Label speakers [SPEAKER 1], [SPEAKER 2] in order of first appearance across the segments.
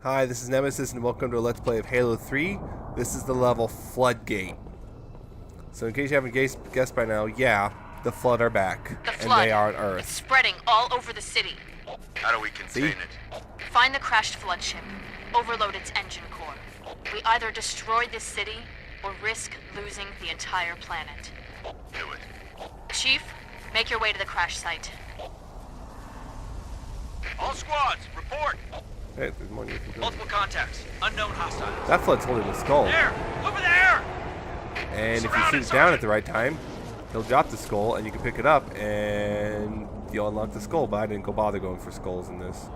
[SPEAKER 1] Hi, this is Nemesis and welcome to a Let's Play of Halo 3. This is the level Floodgate. So in case you haven't guessed by now, yeah, the Flood are back.
[SPEAKER 2] The Flood.
[SPEAKER 1] And they are on Earth.
[SPEAKER 2] It's spreading all over the city.
[SPEAKER 3] How do we contain it?
[SPEAKER 2] Find the crashed Flood ship. Overload its engine core. We either destroy this city or risk losing the entire planet.
[SPEAKER 3] Do it.
[SPEAKER 2] Chief, make your way to the crash site.
[SPEAKER 3] All squads, report!
[SPEAKER 1] Hey, there's more you can do.
[SPEAKER 3] Multiple contacts. Unknown hostiles.
[SPEAKER 1] That Flood's holding the skull.
[SPEAKER 3] There! Over there!
[SPEAKER 1] And if you shoot it down at the right time, he'll drop the skull and you can pick it up and you'll unlock the skull, but I didn't bother going for skulls in this.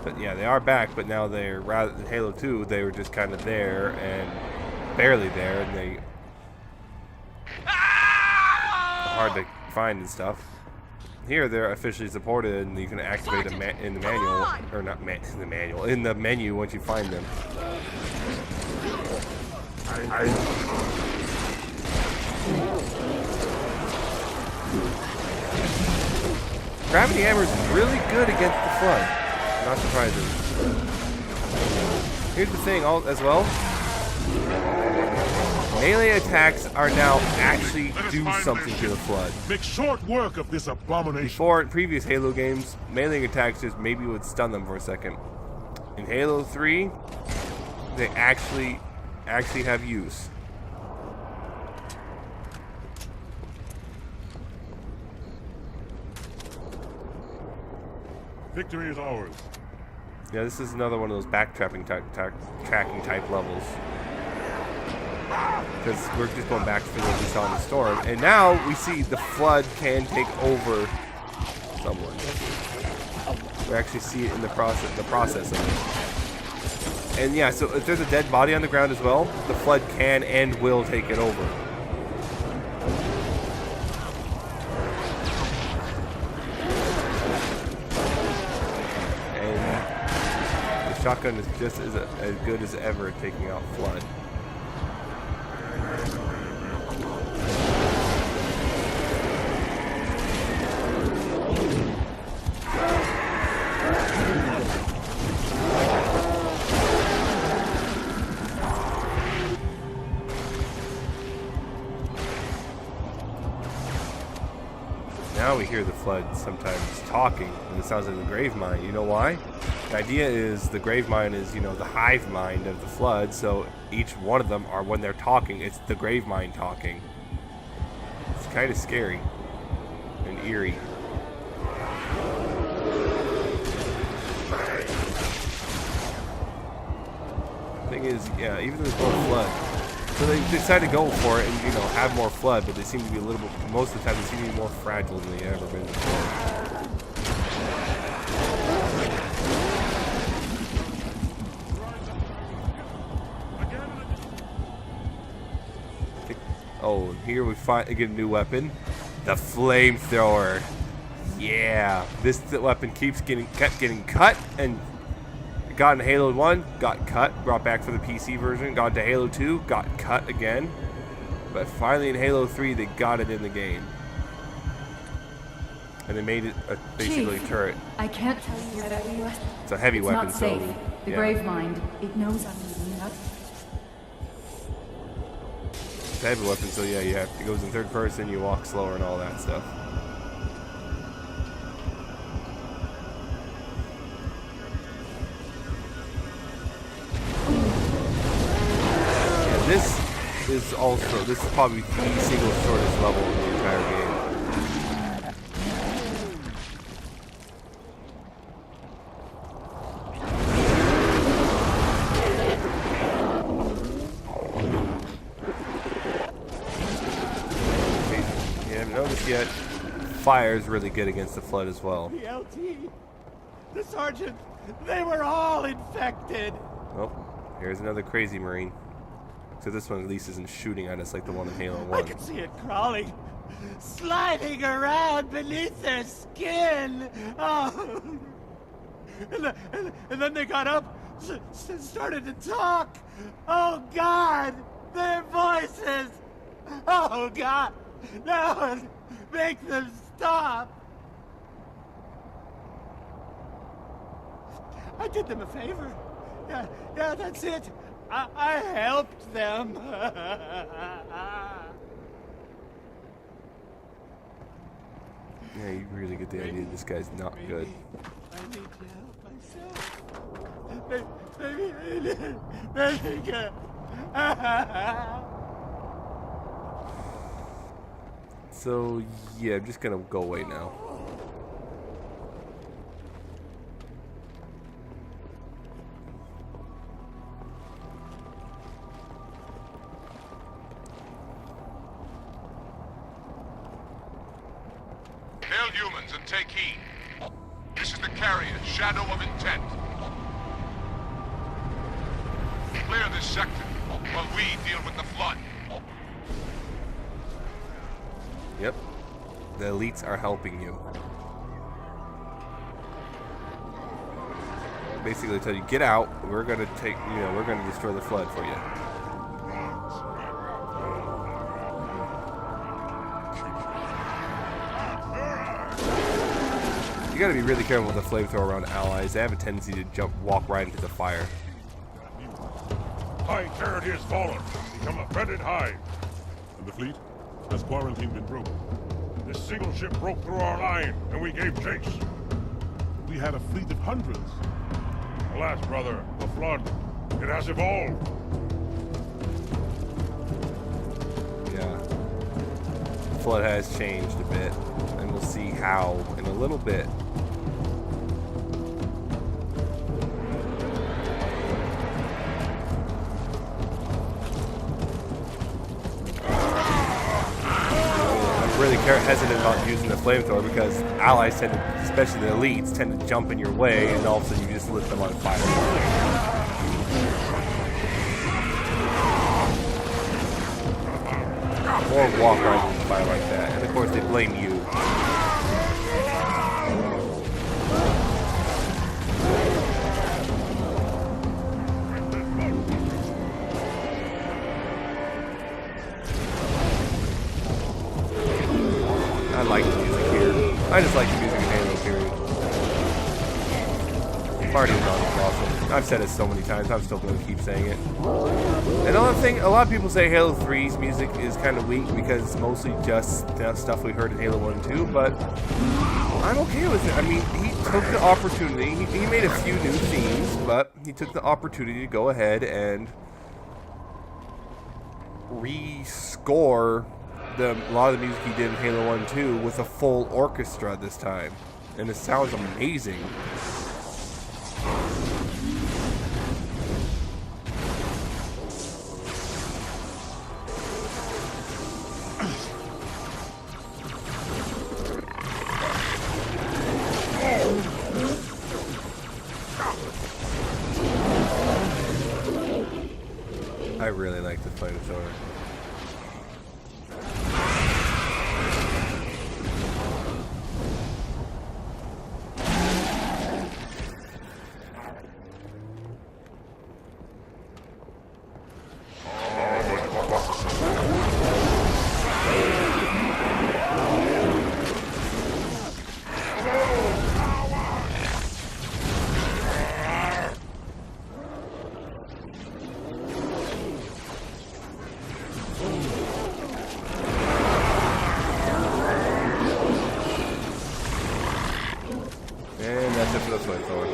[SPEAKER 1] But yeah, they are back, but now they're, rather than Halo 2, they were just kind of there and barely there, and they hard to find and stuff. Here they're officially supported, and you can activate them in the manual, or not in the manual, in the menu once you find them. Gravity Hammer is really good against the Flood. Not surprising. Here's the thing, as well. Melee attacks are now actually do something to the Flood.
[SPEAKER 4] Make short work of this abomination.
[SPEAKER 1] Before, in previous Halo games, melee attacks just maybe would stun them for a second. In Halo 3, they actually have use.
[SPEAKER 4] Victory is ours.
[SPEAKER 1] Yeah, this is another one of those backtracking tracking type levels. Because we're just going back to what we saw in the storm, and now we see the Flood can take over someone. We actually see it in the process of it. And yeah, so if there's a dead body on the ground as well, the Flood can and will take it over. And the shotgun is just as good as ever at taking out Flood. Now we hear the Flood sometimes talking, and it sounds like the grave mine. You know why? The idea is the grave mine is, you know, the hive mind of the Flood, so each one of them are, when they're talking, it's the grave mine talking. It's kind of scary and eerie. Thing is, yeah, even though there's more Flood, so they decided to go for it and, you know, have more Flood, but they seem to be a little bit, most of the time they seem to be more fragile than they've ever been before. Oh, here we get a new weapon, the flamethrower. Yeah, this weapon kept getting cut, and got in Halo 1, got cut, brought back for the PC version, got to Halo 2, got cut again, but finally in Halo 3 they got it in the game. And they made it basically a turret.
[SPEAKER 5] I can't tell you whether you are.
[SPEAKER 1] It's a heavy weapon,
[SPEAKER 5] not
[SPEAKER 1] so
[SPEAKER 5] safe. The
[SPEAKER 1] yeah.
[SPEAKER 5] grave mind, it knows I'm leaving up.
[SPEAKER 1] It's a heavy weapon, so yeah, it goes in third person, you walk slower and all that stuff. This is probably the single shortest level in the entire game. If you haven't noticed yet, fire is really good against the Flood as well.
[SPEAKER 6] The LT, the sergeant, they were all infected.
[SPEAKER 1] Oh, here's another crazy Marine. So this one at least isn't shooting at us like the one in Halo 1.
[SPEAKER 6] I could see it crawling, sliding around beneath their skin. Oh. And then they got up, started to talk. Oh God, their voices. Oh God, no, make them stop. I did them a favor. Yeah, that's it. I helped them.
[SPEAKER 1] Yeah, you really get the idea this guy's not good.
[SPEAKER 6] I need to help myself. Maybe
[SPEAKER 1] So, yeah, I'm just gonna go away now.
[SPEAKER 7] Hail humans and take heed. This is the carrier, Shadow of Intent. Clear this sector while we deal with the flood.
[SPEAKER 1] Yep. The elites are helping you. Basically tell you, get out, we're gonna take, we're gonna destroy the flood for you. You gotta be really careful with the flamethrower around allies. They have a tendency to walk right into the fire.
[SPEAKER 4] High carrot is fallen. Become a fetid hive. And the fleet? Has quarantine been broken? This single ship broke through our line, and we gave chase. We had a fleet of hundreds. Alas, brother, the flood. It has evolved.
[SPEAKER 1] Yeah. The flood has changed a bit, and we'll see how in a little bit. Really hesitant about using the flamethrower because allies tend to, especially the elites, tend to jump in your way and all of a sudden you just lit them on fire. Or walk right into the fire like that. And of course they blame you. I like the music here. I just like the music in Halo, period. Party is awesome. I've said it so many times, I'm still going to keep saying it. Another thing, a lot of people say Halo 3's music is kind of weak because it's mostly just stuff we heard in Halo 1 and 2, but I'm okay with it. I mean, he took the opportunity, he made a few new themes, but he took the opportunity to go ahead and rescore a lot of the music he did in Halo 1 and 2 with a full orchestra this time. And it sounds amazing. I really like the flamethrower. And that's it for the flamethrower.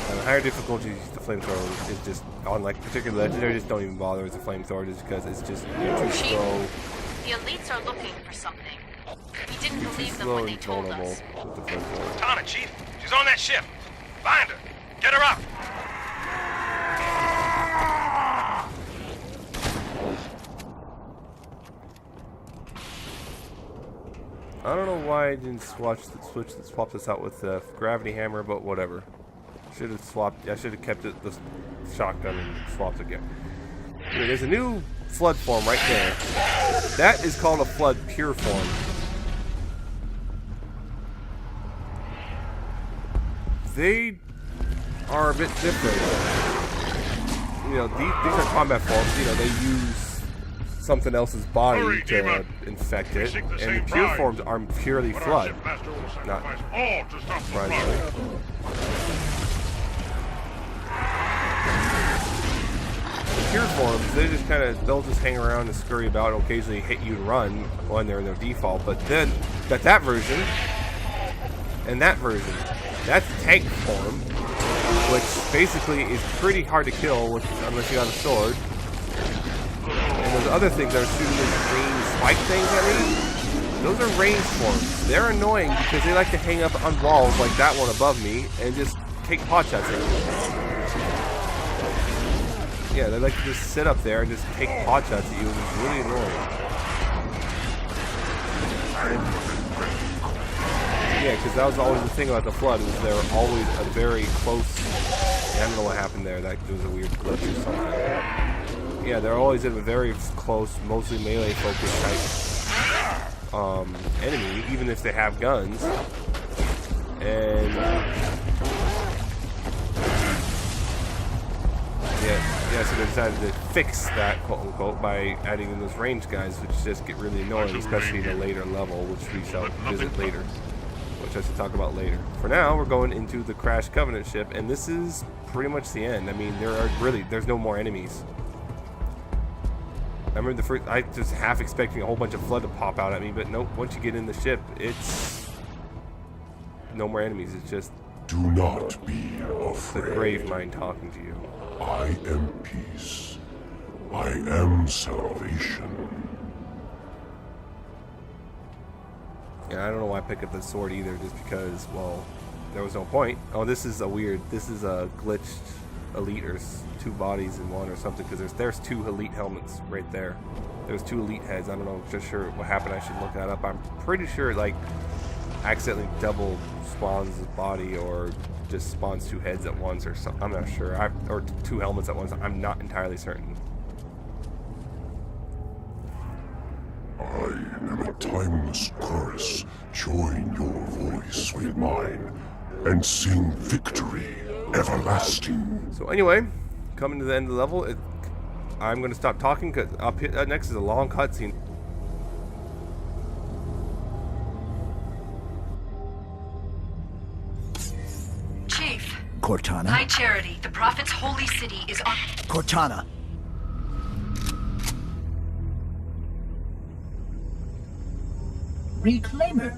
[SPEAKER 1] On higher difficulties, the flamethrower is just, on like particular legendary, just don't even bother with the flamethrower just because it's just too
[SPEAKER 2] Chief,
[SPEAKER 1] slow.
[SPEAKER 2] the elites are looking for something. We didn't
[SPEAKER 1] Too
[SPEAKER 2] believe them
[SPEAKER 1] slow
[SPEAKER 2] when they
[SPEAKER 1] and
[SPEAKER 2] told
[SPEAKER 1] vulnerable
[SPEAKER 2] us.
[SPEAKER 1] with the flamethrower.
[SPEAKER 3] Tana, Chief. She's on that ship. Find her. Get her up.
[SPEAKER 1] I don't know why I didn't swap this out with the gravity hammer, but whatever. Should have swapped. I should have kept it the shotgun and swapped again. Anyway, there's a new flood form right there. That is called a flood pure form. They are a bit different. You know, these are combat forms. You know, they use something else's body
[SPEAKER 3] Hurry,
[SPEAKER 1] to
[SPEAKER 3] demon.
[SPEAKER 1] infect
[SPEAKER 3] We
[SPEAKER 1] it,
[SPEAKER 3] seek the
[SPEAKER 1] and
[SPEAKER 3] same
[SPEAKER 1] the pure
[SPEAKER 3] prize.
[SPEAKER 1] forms are purely
[SPEAKER 3] But our
[SPEAKER 1] flood.
[SPEAKER 3] shipmaster will
[SPEAKER 1] Not
[SPEAKER 3] sacrifice all to stop the
[SPEAKER 1] surprisingly.
[SPEAKER 3] flood.
[SPEAKER 1] Pure forms, they'll just hang around and scurry about and occasionally hit you and run when they're in their default. But then, that version, and that version, that's tank form, which basically is pretty hard to kill unless you have a sword. And those other things that are shooting those green spike things at me, those are ranged forms. They're annoying because they like to hang up on walls like that one above me and just take pot shots at you. Yeah, they like to just sit up there and just take pot shots at you, and it's really annoying. Yeah, because that was always the thing about the Flood, was they were always a very close... I don't know what happened there, that was a weird glitch or something. Yeah, they're always in a very close, mostly melee-focused type enemy, even if they have guns. And... Yeah, so they decided to fix that, quote-unquote, by adding in those range guys, which just get really annoying, especially in a later level, which we shall visit later, which I should talk about later. For now, we're going into the Crash Covenant ship, and this is pretty much the end. I mean, there's no more enemies. I remember I was half expecting a whole bunch of Flood to pop out at me, but nope, once you get in the ship, it's no more enemies. It's just
[SPEAKER 4] Do not be
[SPEAKER 1] the
[SPEAKER 4] afraid.
[SPEAKER 1] grave mind talking to you.
[SPEAKER 4] I am peace. I am salvation.
[SPEAKER 1] Yeah, I don't know why I picked up the sword either, just because, well, there was no point. Oh, this is a glitched elite, or two bodies in one or something, because there's two elite helmets right there. There's two elite heads. I don't know, just sure what happened. I should look that up. I'm pretty sure it, like, accidentally double spawns his body, or just spawns two heads at once, or something. I'm not sure. Or two helmets at once. I'm not entirely certain.
[SPEAKER 4] I am a timeless chorus. Join your voice with mine and sing victory everlasting.
[SPEAKER 1] So anyway, coming to the end of the level, I'm going to stop talking because up next is a long cutscene.
[SPEAKER 2] Chief.
[SPEAKER 8] Cortana?
[SPEAKER 2] High Charity, the Prophet's holy city is on...
[SPEAKER 8] Cortana.
[SPEAKER 9] Reclaimer.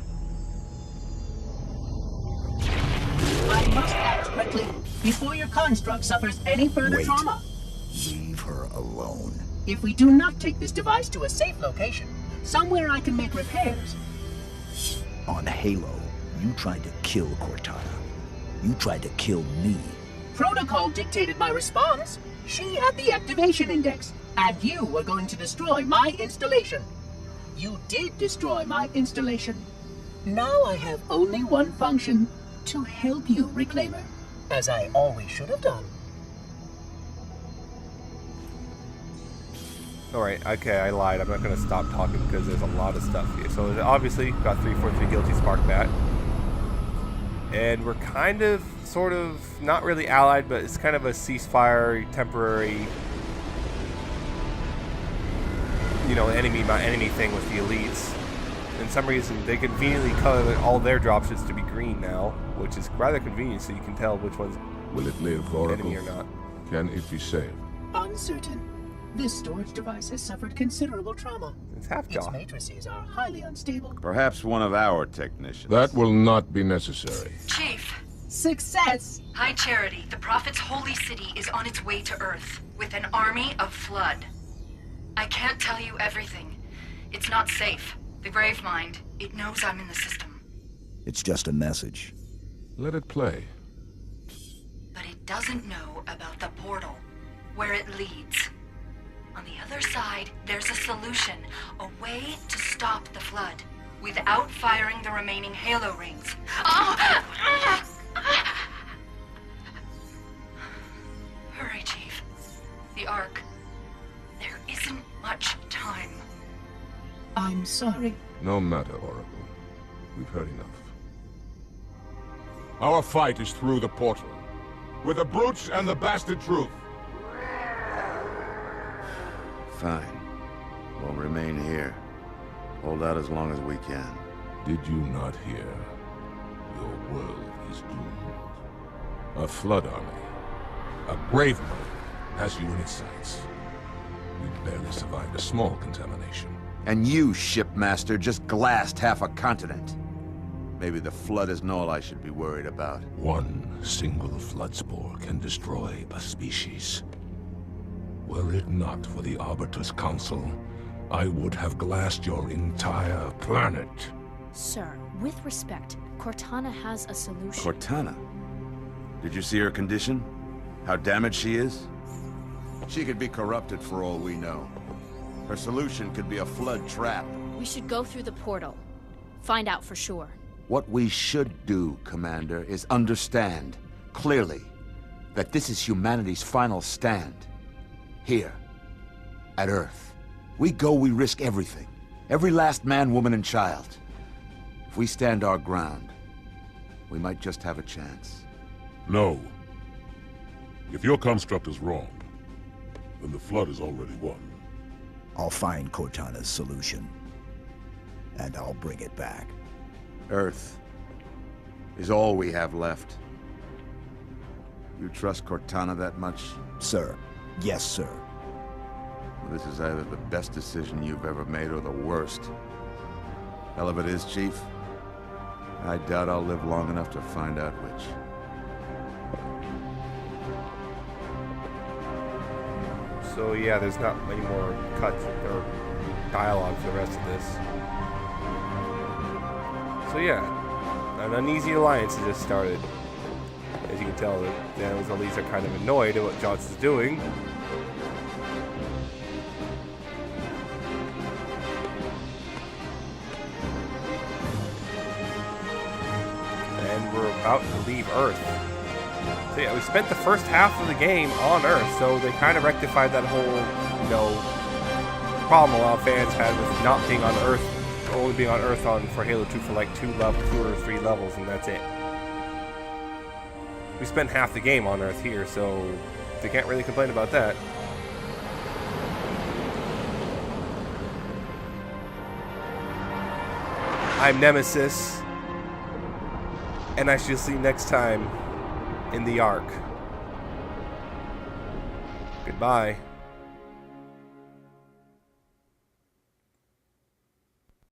[SPEAKER 9] I must act quickly before your construct suffers any further
[SPEAKER 8] Wait.
[SPEAKER 9] trauma.
[SPEAKER 8] Leave her alone.
[SPEAKER 9] If we do not take this device to a safe location, somewhere I can make repairs.
[SPEAKER 8] On Halo, you tried to kill Cortana. You tried to kill me.
[SPEAKER 9] Protocol dictated my response. She had the activation index, and you were going to destroy my installation. You did destroy my installation. Now I have only one function: to help you, Reclaimer, as I always should have done.
[SPEAKER 1] Alright, okay, I lied. I'm not going to stop talking because there's a lot of stuff here. So obviously, got 343 Guilty Spark Bat. And we're kind of, sort of, not really allied, but it's kind of a ceasefire, temporary, you know, enemy by enemy thing with the elites. And some reason, they conveniently color all their dropships to be green now, which is rather convenient, so you can tell which one's
[SPEAKER 4] Will it live, Oracle?
[SPEAKER 1] enemy or not.
[SPEAKER 4] Can it be saved?
[SPEAKER 9] Uncertain. This storage device has suffered considerable trauma.
[SPEAKER 1] It's half-jaw.
[SPEAKER 9] Its matrices are highly unstable.
[SPEAKER 10] Perhaps one of our technicians.
[SPEAKER 4] That will not be necessary.
[SPEAKER 2] Chief.
[SPEAKER 9] Success!
[SPEAKER 2] High Charity, the Prophet's holy city is on its way to Earth, with an army of Flood. I can't tell you everything. It's not safe. The Grave Mind, it knows I'm in the system.
[SPEAKER 8] It's just a message.
[SPEAKER 4] Let it play.
[SPEAKER 2] But it doesn't know about the portal, where it leads. On the other side, there's a solution, a way to stop the Flood, without firing the remaining Halo rings. Hurry, Chief. The Ark. There isn't much time.
[SPEAKER 9] I'm sorry.
[SPEAKER 4] No matter, Oracle. We've heard enough. Our fight is through the portal. With the brutes and the bastard truth.
[SPEAKER 10] Fine. We'll remain here. Hold out as long as we can.
[SPEAKER 11] Did you not hear? Your world is doomed. A flood army, a grave mother, has you in its sights. We barely survived a small contamination.
[SPEAKER 10] And you, shipmaster, just glassed half a continent. Maybe the flood isn't all I should be worried about.
[SPEAKER 11] One single flood spore can destroy a species. Were it not for the Arbiter's Council, I would have glassed your entire planet.
[SPEAKER 12] Sir, with respect, Cortana has a solution.
[SPEAKER 10] Cortana? Did you see her condition? How damaged she is? She could be corrupted for all we know. Her solution could be a flood trap.
[SPEAKER 12] We should go through the portal. Find out for sure.
[SPEAKER 10] What we should do, Commander, is understand, clearly, that this is humanity's final stand. Here, at Earth. We go, we risk everything. Every last man, woman, and child. If we stand our ground, we might just have a chance.
[SPEAKER 4] No. If your construct is wrong, then the flood is already won.
[SPEAKER 8] I'll find Cortana's solution. And I'll bring it back.
[SPEAKER 10] Earth is all we have left. You trust Cortana that much?
[SPEAKER 8] Sir. Yes, sir.
[SPEAKER 10] This is either the best decision you've ever made or the worst. Hell of it is, Chief. I doubt I'll live long enough to find out which.
[SPEAKER 1] So yeah, there's not many more cuts or dialogue for the rest of this. So yeah, an uneasy alliance has just started. As you can tell, the Elise are kind of annoyed at what Johnson's doing. And we're about to leave Earth. So yeah, we spent the first half of the game on Earth, so they kind of rectified that whole, you know, problem a lot of fans had with not being on Earth, only being on Earth for Halo 2 for like 2 or 3 levels, and that's it. We spent half the game on Earth here, so they can't really complain about that. I'm Nemesis, and I shall see you next time in the Ark. Goodbye.